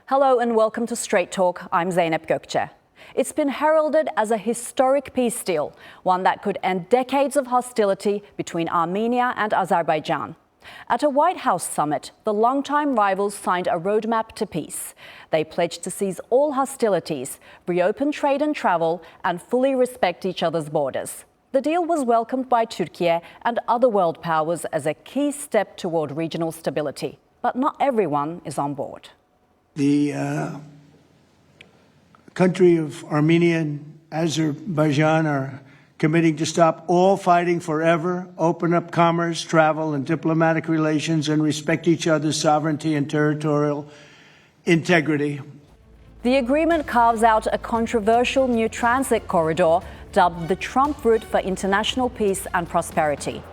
Hello and welcome to Straight Talk. I'm Zeynep Gökçe. It's been heralded as a historic peace deal, one that could end decades of hostility between Armenia and Azerbaijan. At a White House summit, the longtime rivals signed a roadmap to peace. They pledged to cease all hostilities, reopen trade and travel, and fully respect each other's borders. The deal was welcomed by Turkiye and other world powers as a key step toward regional stability. But not everyone is on board. The country of Armenia and Azerbaijan are committing to stop all fighting forever, open up commerce, travel, and diplomatic relations, and respect each other's sovereignty and territorial integrity. The agreement carves out a controversial new transit corridor dubbed the Trump route for international peace and prosperity.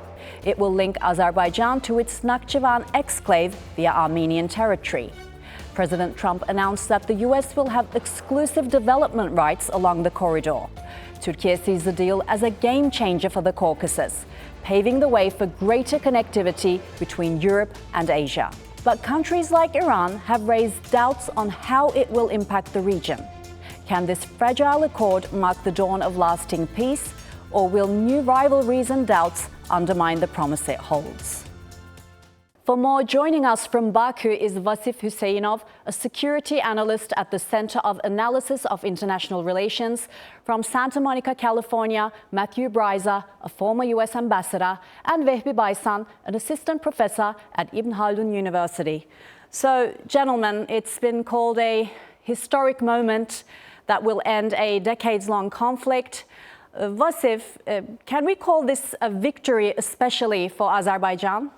It will link Azerbaijan to its Nakhchivan exclave via Armenian territory. President Trump announced that the U.S. will have exclusive development rights along the corridor. Turkey sees the deal as a game changer for the Caucasus, paving the way for greater connectivity between Europe and Asia. But countries like Iran have raised doubts on how it will impact the region. Can this fragile accord mark the dawn of lasting peace, or will new rivalries and doubts undermine the promise it holds? For more, joining us from Baku is Vasif Hüseyinov, a security analyst at the Center of Analysis of International Relations. From Santa Monica, California, Matthew Bryza, a former U.S. ambassador, and Vehbi Baysan, an assistant professor at Ibn Khaldun University. So, gentlemen, it's been called a historic moment that will end a decades-long conflict. Vasif, can we call this a victory, especially for Azerbaijan?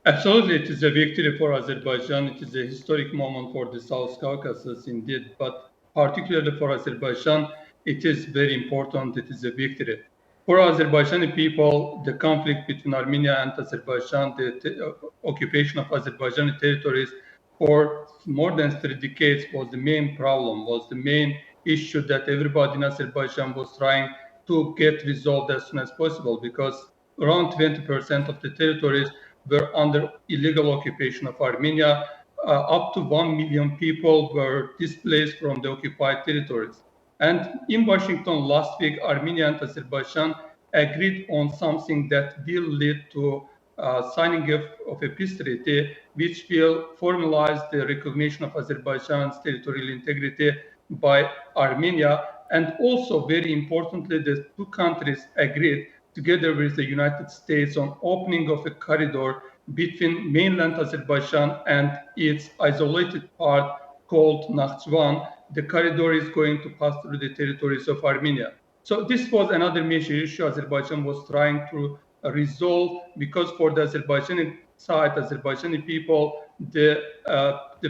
Absolutely, it is a victory for Azerbaijan. It is a historic moment for the South Caucasus, indeed. But particularly for Azerbaijan, it is very important. It is a victory. For Azerbaijani people, the conflict between Armenia and Azerbaijan, the occupation of Azerbaijani territories for more than 3 decades was the main problem, was the main issue that everybody in Azerbaijan was trying to get resolved as soon as possible, because around 20% of the territories were under illegal occupation of Armenia. Up to 1 million people were displaced from the occupied territories. And in Washington last week, Armenia and Azerbaijan agreed on something that will lead to signing of a peace treaty, which will formalize the recognition of Azerbaijan's territorial integrity by Armenia. And also, very importantly, the two countries agreed together with the United States on opening of a corridor between mainland Azerbaijan and its isolated part called Nakhchivan. The corridor is going to pass through the territories of Armenia. So this was another major issue Azerbaijan was trying to resolve, because for the Azerbaijani side, Azerbaijani people, the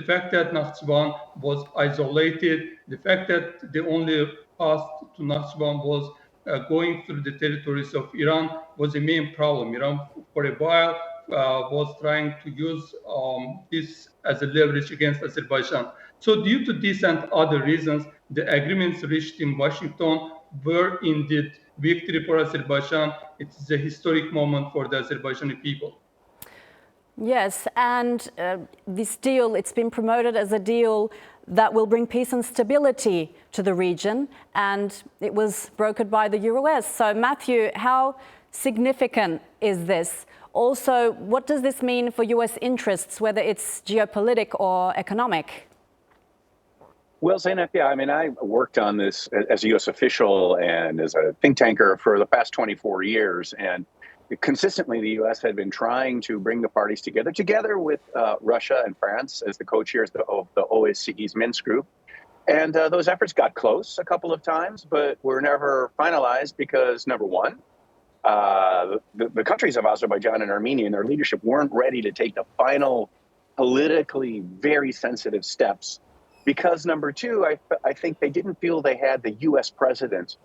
fact that Nakhchivan was isolated, the fact that the only path to Nakhchivan was going through the territories of Iran was a main problem. Iran, for a while, was trying to use this as a leverage against Azerbaijan. So due to this and other reasons, the agreements reached in Washington were indeed victory for Azerbaijan. It is a historic moment for the Azerbaijani people. Yes, and this deal, it's been promoted as a deal that will bring peace and stability to the region, and it was brokered by the US. So, Matthew, how significant is this? Also, what does this mean for US interests, whether it's geopolitical or economic? Well, Zeynep, yeah, I mean, I worked on this as a U.S. official and as a think tanker for the past 24 years. And consistently, the U.S. had been trying to bring the parties together with Russia and France as the co-chairs of the OSCE's Minsk group. And those efforts got close a couple of times, but were never finalized because, number one, the countries of Azerbaijan and Armenia and their leadership weren't ready to take the final politically very sensitive steps. Because, number two, I think they didn't feel they had the U.S. president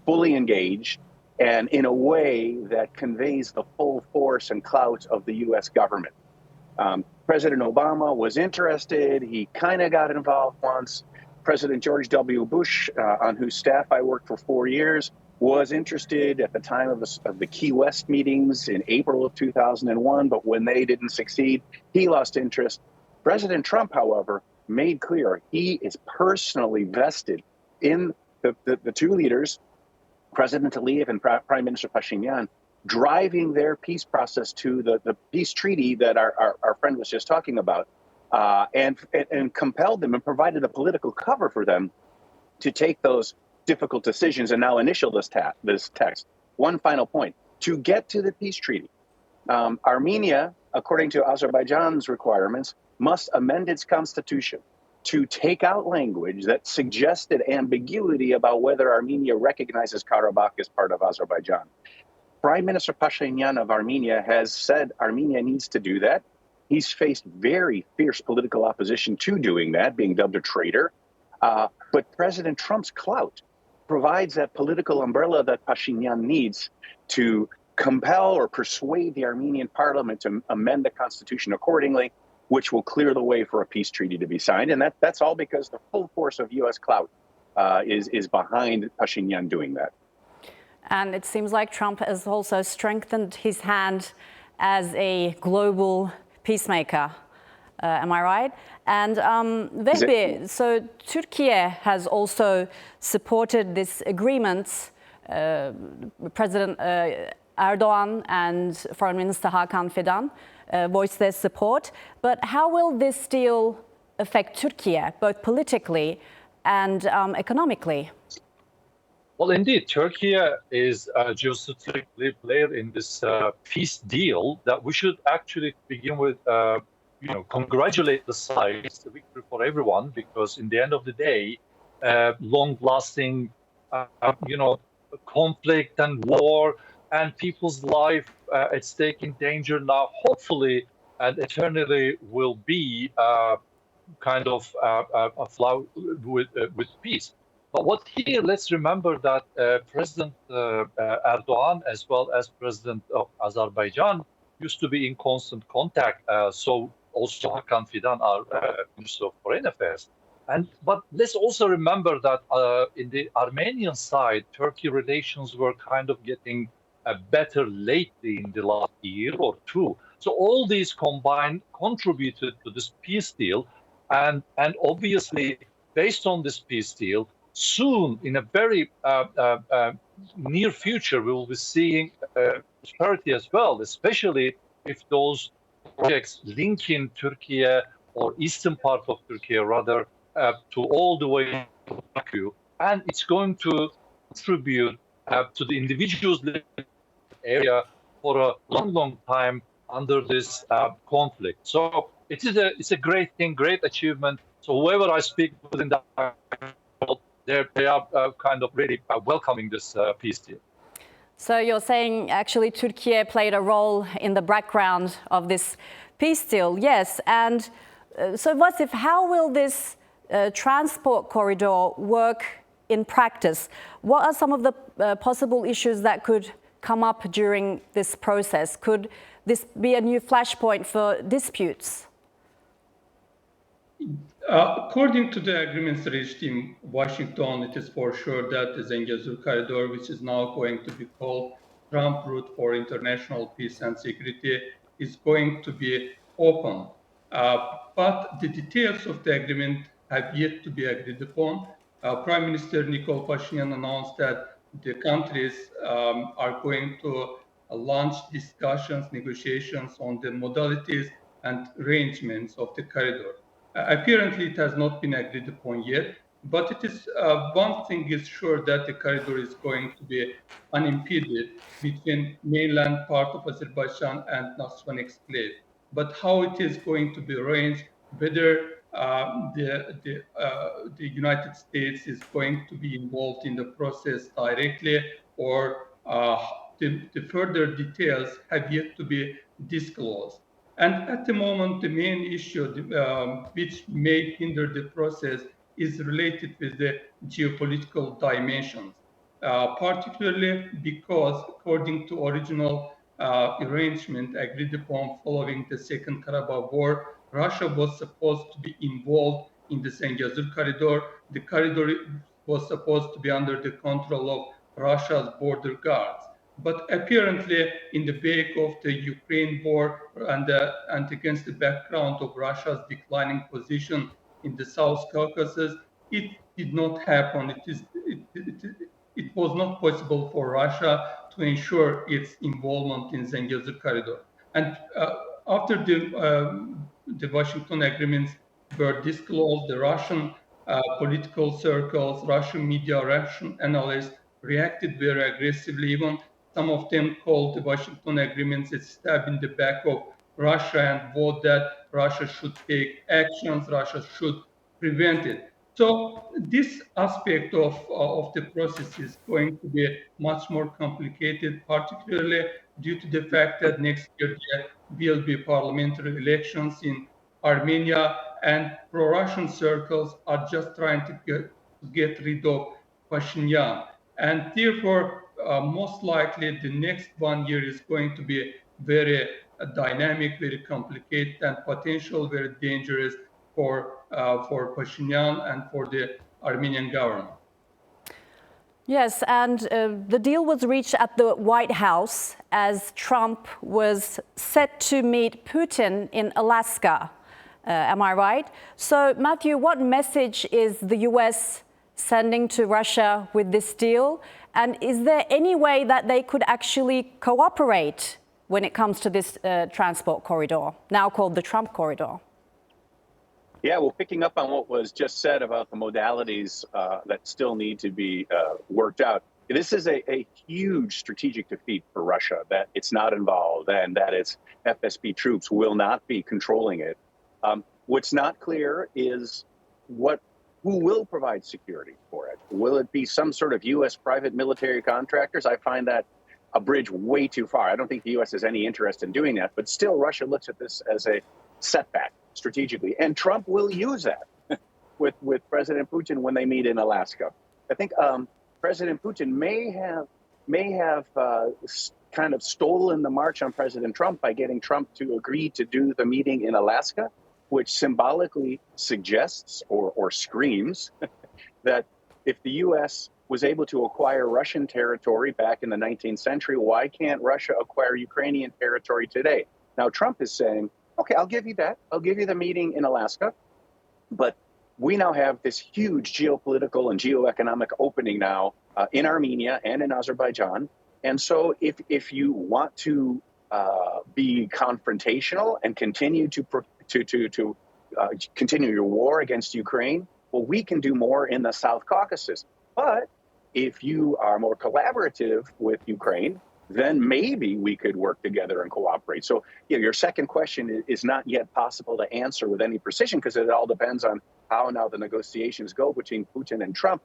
fully engaged and in a way that conveys the full force and clout of the U.S. government. President Obama was interested. He kind of got involved once. President George W. Bush, on whose staff I worked for 4 years, was interested at the time of the Key West meetings in April of 2001. But when they didn't succeed, he lost interest. President Trump, however, made clear he is personally vested in the two leaders, President Aliyev and Prime Minister Pashinyan, driving their peace process to the peace treaty that our friend was just talking about, and compelled them and provided a political cover for them to take those difficult decisions and now initial this text. One final point. To get to the peace treaty, Armenia, according to Azerbaijan's requirements, must amend its constitution to take out language that suggested ambiguity about whether Armenia recognizes Karabakh as part of Azerbaijan. Prime Minister Pashinyan of Armenia has said Armenia needs to do that. He's faced very fierce political opposition to doing that, being dubbed a traitor. But President Trump's clout provides that political umbrella that Pashinyan needs to compel or persuade the Armenian parliament to amend the constitution accordingly, which will clear the way for a peace treaty to be signed. And that's all because the full force of U.S. clout is behind Pashinyan doing that. And it seems like Trump has also strengthened his hand as a global peacemaker. Am I right? And Vehbi, so Turkiye has also supported this agreement. President Erdogan and Foreign Minister Hakan Fidan voiced their support. But how will this deal affect Turkiye, both politically and economically? Well, indeed, Turkiye is a geostrategic player in this peace deal that we should actually begin with, congratulate the sides. It's a victory for everyone, because in the end of the day, long-lasting, conflict and war and people's life at stake in danger now, hopefully and eternally, will be kind of a flow with peace. But let's remember that President Erdogan, as well as President of Azerbaijan, used to be in constant contact. So also Hakan Fidan, our Minister of Foreign Affairs. But let's also remember that in the Armenian side, Turkey relations were kind of getting better lately in the last year or two. So all these combined contributed to this peace deal. And obviously, based on this peace deal, soon, in a very near future, we will be seeing prosperity as well, especially if those projects linking Turkey or eastern part of Turkey, rather, to all the way to Baku. And it's going to contribute to the individuals living in the area for a long, long time under this conflict. So it's a great thing, great achievement. So whoever I speak within that world, they are kind of really welcoming this peace deal. So you're saying actually Turkey played a role in the background of this peace deal, yes. And so Vasif, how will this transport corridor work in practice? What are some of the possible issues that could come up during this process? Could this be a new flashpoint for disputes? According to the agreements reached in Washington, it is for sure that the Zengezur corridor, which is now going to be called Trump route for international peace and security, is going to be open. But the details of the agreement have yet to be agreed upon. Prime Minister Nikol Pashinyan announced that the countries are going to launch discussions, negotiations on the modalities and arrangements of the corridor. Apparently, it has not been agreed upon yet, but it is one thing is sure, that the corridor is going to be unimpeded between mainland part of Azerbaijan and Nakhchivan exclave. But how it is going to be arranged, whether the United States is going to be involved in the process directly, or the further details have yet to be disclosed. And at the moment, the main issue which may hinder the process is related with the geopolitical dimensions, particularly because, according to original arrangement agreed upon following the Second Karabakh War, Russia was supposed to be involved in the Zengezur corridor. The corridor was supposed to be under the control of Russia's border guards. But apparently, in the wake of the Ukraine war and against the background of Russia's declining position in the South Caucasus, it did not happen. It was not possible for Russia to ensure its involvement in Zengezur corridor. And after the Washington agreements were disclosed, the Russian political circles, Russian media, Russian analysts reacted very aggressively. Even some of them called the Washington agreements a stab in the back of Russia and vowed that Russia should take actions, Russia should prevent it. So this aspect of the process is going to be much more complicated, particularly due to the fact that next year there will be parliamentary elections in Armenia, and pro-Russian circles are just trying to get rid of Pashinyan. And therefore, most likely the next 1 year is going to be very dynamic, very complicated, and potentially very dangerous for Pashinyan and for the Armenian government. Yes, and the deal was reached at the White House as Trump was set to meet Putin in Alaska. Am I right? So, Matthew, what message is the US sending to Russia with this deal? And is there any way that they could actually cooperate when it comes to this transport corridor, now called the Trump corridor? Yeah, well, picking up on what was just said about the modalities that still need to be worked out, this is a huge strategic defeat for Russia, that it's not involved and that its FSB troops will not be controlling it. What's not clear is who will provide security for it. Will it be some sort of U.S. private military contractors? I find that a bridge way too far. I don't think the U.S. has any interest in doing that, but still Russia looks at this as a setback strategically. And Trump will use that with President Putin when they meet in Alaska. I think President Putin may have kind of stolen the march on President Trump by getting Trump to agree to do the meeting in Alaska, which symbolically suggests or screams that if the U.S. was able to acquire Russian territory back in the 19th century, why can't Russia acquire Ukrainian territory today? Now, Trump is saying, okay, I'll give you that. I'll give you the meeting in Alaska. But we now have this huge geopolitical and geoeconomic opening now in Armenia and in Azerbaijan. And so if you want to be confrontational and continue to continue your war against Ukraine, well, we can do more in the South Caucasus. But if you are more collaborative with Ukraine, then maybe we could work together and cooperate. So your second question is not yet possible to answer with any precision because it all depends on how now the negotiations go between Putin and Trump.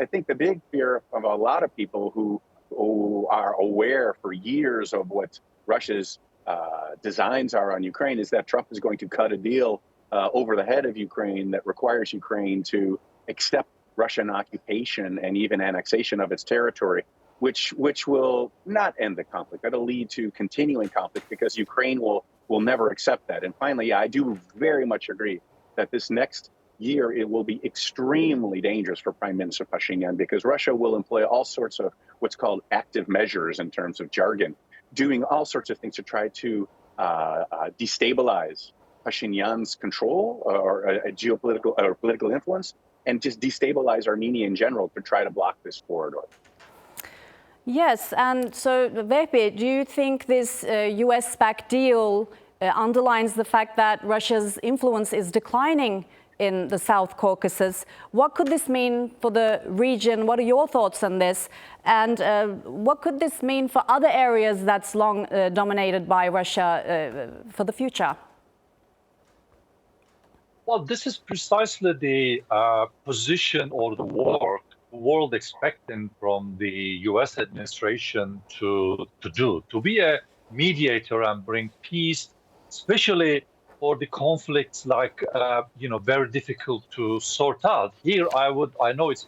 I think the big fear of a lot of people who are aware for years of what Russia's designs are on Ukraine is that Trump is going to cut a deal over the head of Ukraine that requires Ukraine to accept Russian occupation and even annexation of its territory, which will not end the conflict. That'll lead to continuing conflict because Ukraine will never accept that. And finally, I do very much agree that this next year, it will be extremely dangerous for Prime Minister Pashinyan because Russia will employ all sorts of what's called active measures in terms of jargon, doing all sorts of things to try to destabilize Pashinyan's control or a geopolitical or political influence and just destabilize Armenia in general to try to block this corridor. Yes, and so, Vehbi, do you think this US-backed deal underlines the fact that Russia's influence is declining in the South Caucasus? What could this mean for the region? What are your thoughts on this? And what could this mean for other areas that's long dominated by Russia for the future? Well, this is precisely the position or the world expecting from the U.S. administration to do, to be a mediator and bring peace, especially for the conflicts like, very difficult to sort out. Here, I know it's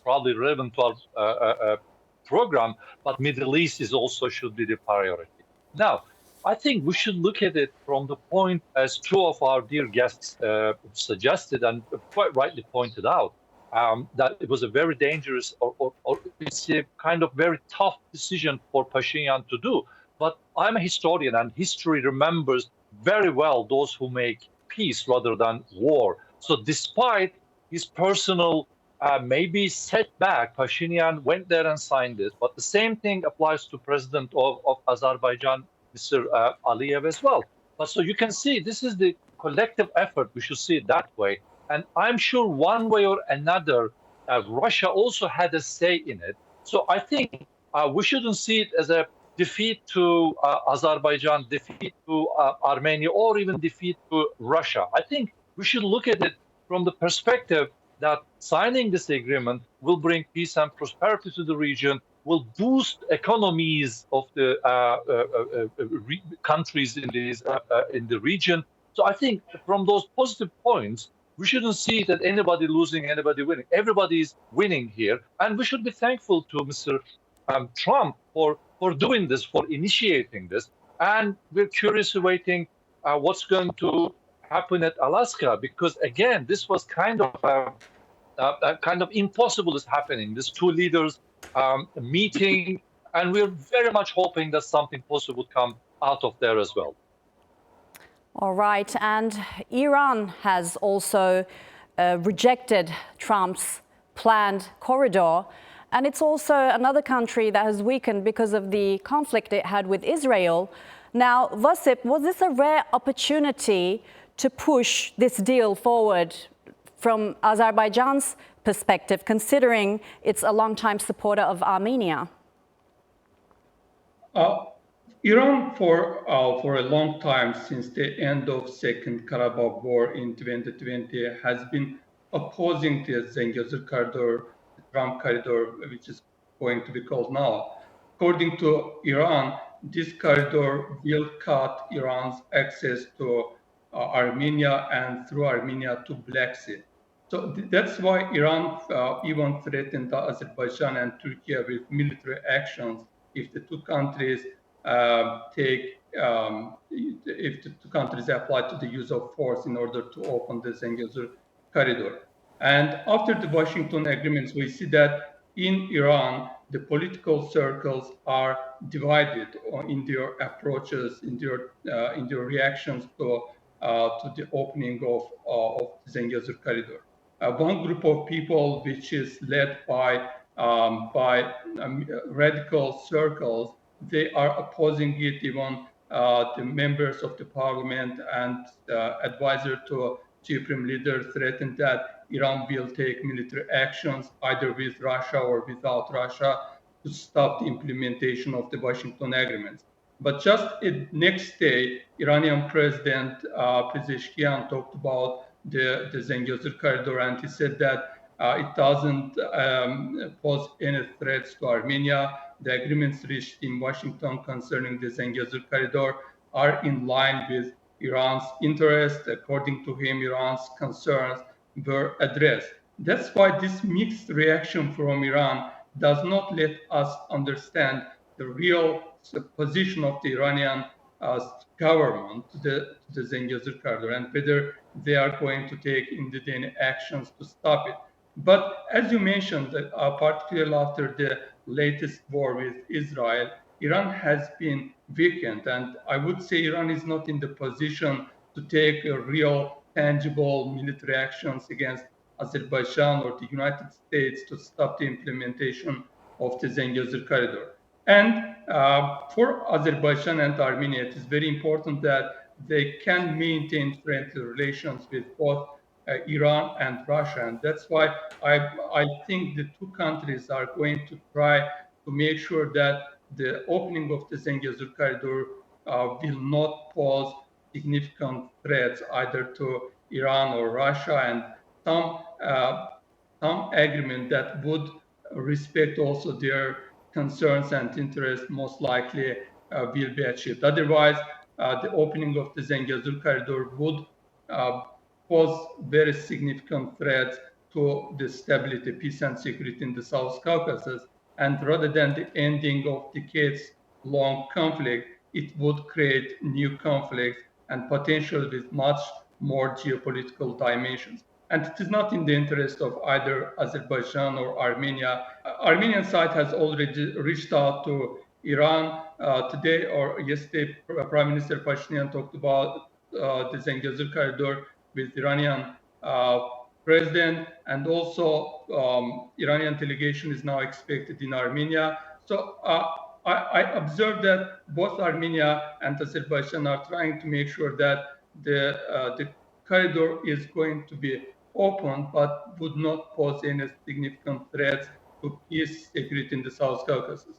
probably relevant to our program, but Middle East is also should be the priority. Now, I think we should look at it from the point, as two of our dear guests suggested and quite rightly pointed out, that it was a very dangerous or it's a kind of very tough decision for Pashinyan to do. But I'm a historian, and history remembers very well those who make peace rather than war. So despite his personal maybe setback, Pashinyan went there and signed this. But the same thing applies to President of Azerbaijan, Mr. Aliyev, as well. But so you can see this is the collective effort. We should see it that way. And I'm sure one way or another, Russia also had a say in it. So I think we shouldn't see it as a defeat to Azerbaijan, defeat to Armenia, or even defeat to Russia. I think we should look at it from the perspective that signing this agreement will bring peace and prosperity to the region, will boost economies of the countries in the region. So I think from those positive points, we shouldn't see that anybody losing, anybody winning. Everybody is winning here, and we should be thankful to Mr. Trump for doing this, for initiating this. And we're curiously waiting what's going to happen at Alaska, because again, this was kind of impossible is happening. These two leaders meeting, and we're very much hoping that something positive would come out of there as well. All right, and Iran has also rejected Trump's planned corridor, and it's also another country that has weakened because of the conflict it had with Israel. Now, Vasip, was this a rare opportunity to push this deal forward from Azerbaijan's perspective, considering it's a longtime supporter of Armenia? Iran, for a long time, since the end of Second Karabakh War in 2020, has been opposing the Zengezur corridor, the Trump corridor, which is going to be called now. According to Iran, this corridor will cut Iran's access to Armenia and through Armenia to Black Sea. So that's why Iran even threatened Azerbaijan and Turkiye with military actions if the two countries if the two countries apply to the use of force in order to open the Zengezur corridor. And after the Washington agreements, we see that in Iran, the political circles are divided in their approaches, in their reactions to the opening of the Zengezur corridor. One group of people, which is led by radical circles, they are opposing it. Even the members of the parliament and advisor to supreme leader threatened that Iran will take military actions either with Russia or without Russia to stop the implementation of the Washington agreements. But just the next day, Iranian President Pezeshkian talked about the Zengezur corridor, and he said that it doesn't pose any threats to Armenia. The agreements reached in Washington concerning the Zengezur corridor are in line with Iran's interests. According to him, Iran's concerns were addressed. That's why this mixed reaction from Iran does not let us understand the real position of the Iranian government to the Zengezur corridor and whether they are going to take indeed any actions to stop it. But as you mentioned, particularly after the latest war with Israel, Iran has been weakened. And I would say Iran is not in the position to take real, tangible military actions against Azerbaijan or the United States to stop the implementation of the Zengezur corridor. And for Azerbaijan and Armenia, it is very important that they can maintain friendly relations with both Iran and Russia. And that's why I think the two countries are going to try to make sure that the opening of the Zengezur corridor will not pose significant threats either to Iran or Russia, and some agreement that would respect also their concerns and interests most likely will be achieved. Otherwise, the opening of the Zengezur corridor would pose very significant threats to the stability, peace, and security in the South Caucasus. And rather than the ending of decades-long conflict, it would create new conflicts and potentially with much more geopolitical dimensions. and it is not in the interest of either Azerbaijan or Armenia. Armenian side has already reached out to Iran today or yesterday. Prime Minister Pashinyan talked about the Zengezur corridor with Iranian president, and also Iranian delegation is now expected in Armenia. So I observed that both Armenia and Azerbaijan are trying to make sure that the corridor is going to be open, but would not pose any significant threats to peace, security in the South Caucasus.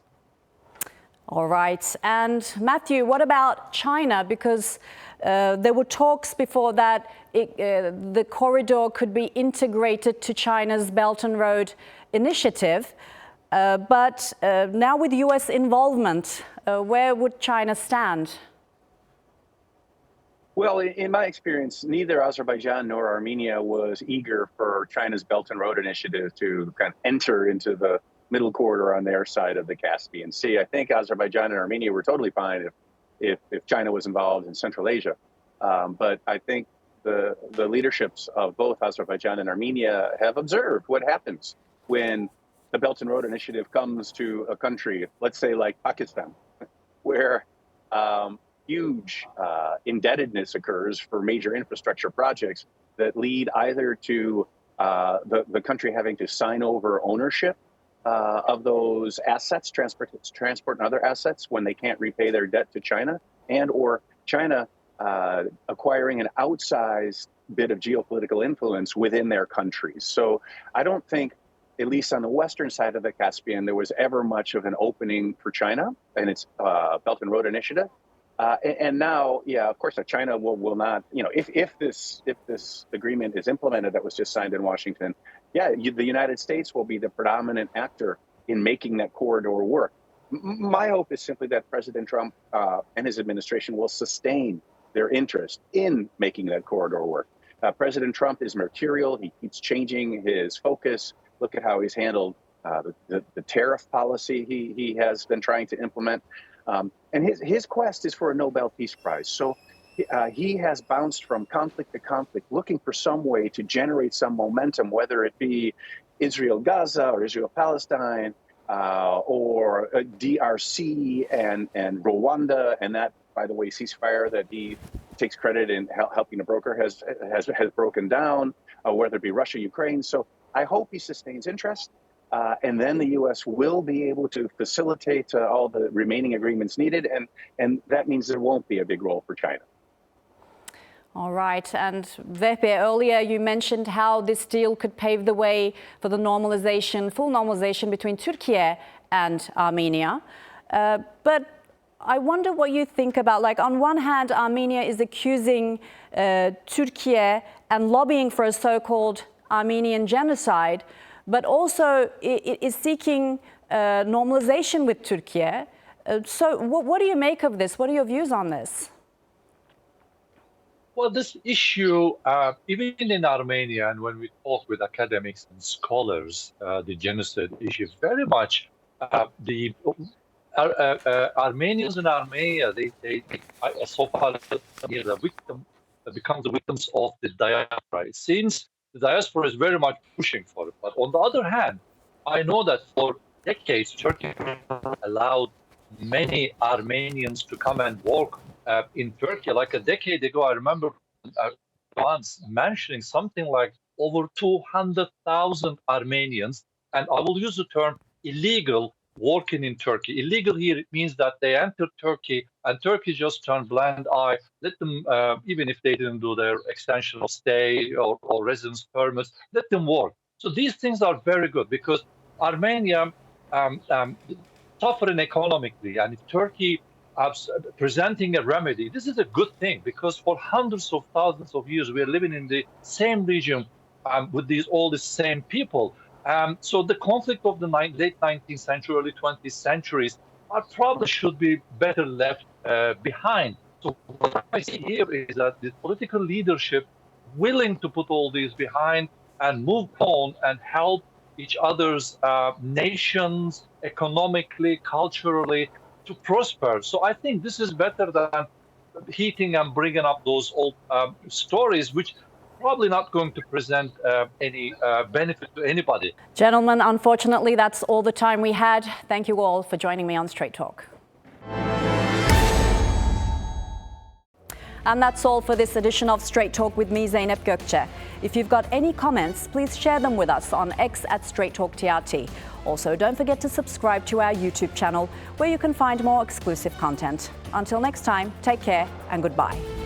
All right. And Matthew, what about China? Because there were talks before that the corridor could be integrated to China's Belt and Road initiative. But now with U.S. involvement, where would China stand? Well, in my experience, neither Azerbaijan nor Armenia was eager for China's Belt and Road initiative to kind of enter into the middle corridor on their side of the Caspian Sea. I think Azerbaijan and Armenia were totally fine if China was involved in Central Asia. But I think the leaderships of both Azerbaijan and Armenia have observed what happens when the Belt and Road initiative comes to a country, let's say like Pakistan, where huge indebtedness occurs for major infrastructure projects that lead either to the country having to sign over ownership of those assets, transport and other assets, when they can't repay their debt to China, and or China acquiring an outsized bit of geopolitical influence within their countries. So I don't think, at least on the western side of the Caspian, there was ever much of an opening for China and its Belt and Road initiative. And now, yeah, of course, China will not, if this agreement is implemented that was just signed in Washington, yeah, the United States will be the predominant actor in making that corridor work. My hope is simply that President Trump and his administration will sustain their interest in making that corridor work. President Trump is mercurial. He keeps changing his focus. Look at how he's handled the tariff policy he has been trying to implement. And his quest is for a Nobel Peace Prize. So he has bounced from conflict to conflict, looking for some way to generate some momentum, whether it be Israel-Gaza or Israel-Palestine or DRC and Rwanda. And that, by the way, ceasefire that he takes credit in helping to broker has broken down, whether it be Russia-Ukraine. So I hope he sustains interest. And then the U.S. will be able to facilitate all the remaining agreements needed. And that means there won't be a big role for China. All right. And Vehbi, earlier you mentioned how this deal could pave the way for the normalization, full normalization between Turkiye and Armenia. But I wonder what you think about, like, on one hand, Armenia is accusing Turkiye and lobbying for a so-called Armenian genocide, but also is seeking normalization with Turkiye. So what do you make of this? What are your views on this? Well, this issue, even in Armenia, and when we talk with academics and scholars, the genocide issue is very much the Armenians in Armenia, they so far become the victims of the diaspora. It seems the diaspora is very much pushing for it. But on the other hand, I know that for decades, Turkey allowed many Armenians to come and work in Turkey. Like a decade ago, I remember once mentioning something like over 200,000 Armenians, and I will use the term illegal, working in Turkey. Illegal here, it means that they entered Turkey and Turkey just turned blind eye, let them, even if they didn't do their extension of stay or residence permits, let them work. So these things are very good because Armenia suffering economically, and if Turkey presenting a remedy, this is a good thing because for hundreds of thousands of years we are living in the same region with all the same people. So the conflict of the late 19th century, early 20th centuries probably should be better left behind. So what I see here is that the political leadership willing to put all these behind and move on and help each other's nations economically, culturally to prosper. So I think this is better than heating and bringing up those old stories, which probably not going to present any benefit to anybody. Gentlemen, unfortunately, that's all the time we had. Thank you all for joining me on Straight Talk. And that's all for this edition of Straight Talk with me, Zeynep Gökçe. If you've got any comments, please share them with us on X at Straight Talk TRT. Also, don't forget to subscribe to our YouTube channel, where you can find more exclusive content. Until next time, take care and goodbye.